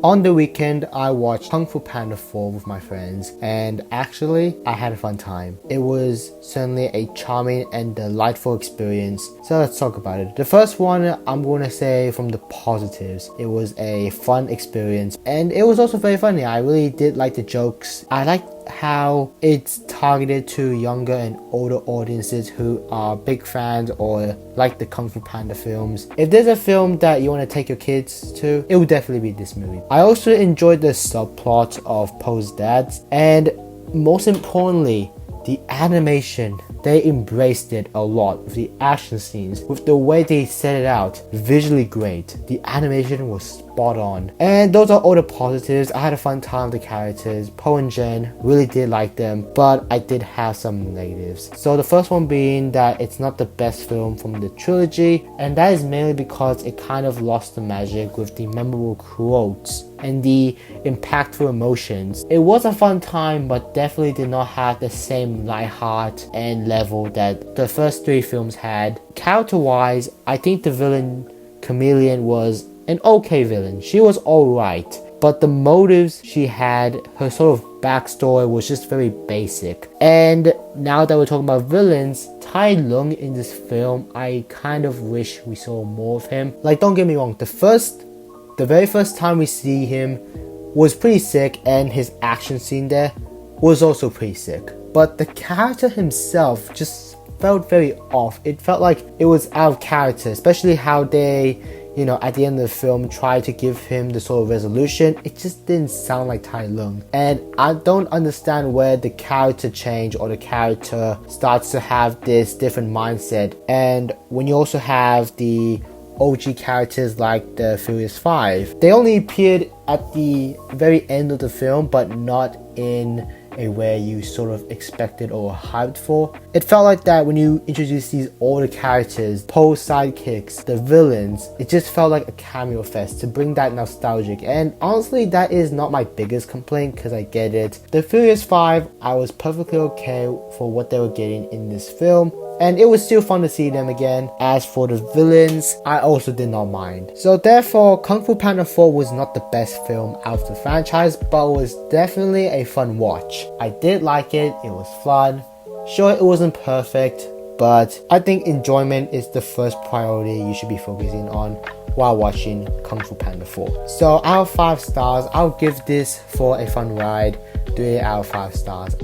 On the weekend, I watched Kung Fu Panda 4 with my friends, and actually, I had a fun time. It was certainly a charming and delightful experience, so let's talk about it. The first one, I'm going to say from the positives. It was a fun experience, and it was also very funny. I really did like the jokes. I liked how it's targeted to younger and older audiences who are big fans or like the Kung Fu Panda films. If there's a film that you want to take your kids to, it would definitely be this movie. I also enjoyed the subplot of Poe's dads, and most importantly, the animation. They embraced it a lot with the action scenes, with the way they set it out. Visually great. The animation was spot on. And those are all the positives. I had a fun time with the characters. Poe and Jen, really did like them, but I did have some negatives. So the first one being that it's not the best film from the trilogy, and that is mainly because it kind of lost the magic with the memorable quotes and the impactful emotions. It was a fun time, but definitely did not have the same lightheart and level that the first three films had. Character-wise, I think the villain Chameleon was an okay villain. She was alright, but the motives she had, her sort of backstory was just very basic. And now that we're talking about villains, Tai Lung in this film, I kind of wish we saw more of him. Like, don't get me wrong, the very first time we see him was pretty sick, and his action scene there was also pretty sick. But the character himself just felt very off. It felt like it was out of character, especially how they, at the end of the film tried to give him the sort of resolution. It just didn't sound like Tai Lung. And I don't understand where the character change or the character starts to have this different mindset. And when you also have the OG characters like the Furious 5, they only appeared at the very end of the film, but not in a way you sort of expected or hyped for. It felt like that when you introduce these older characters, Poe's sidekicks, the villains, it just felt like a Cameo-Fest to bring that nostalgic. And honestly, that is not my biggest complaint, because I get it. The Furious 5, I was perfectly okay for what they were getting in this film, and it was still fun to see them again. As for the villains, I also did not mind. So therefore, Kung Fu Panda 4 was not the best film out of the franchise, but was definitely a fun watch. I did like it, it was fun. Sure, it wasn't perfect, but I think enjoyment is the first priority you should be focusing on while watching Kung Fu Panda 4. So out of 5 stars, I'll give this for a fun ride 3 out of 5 stars.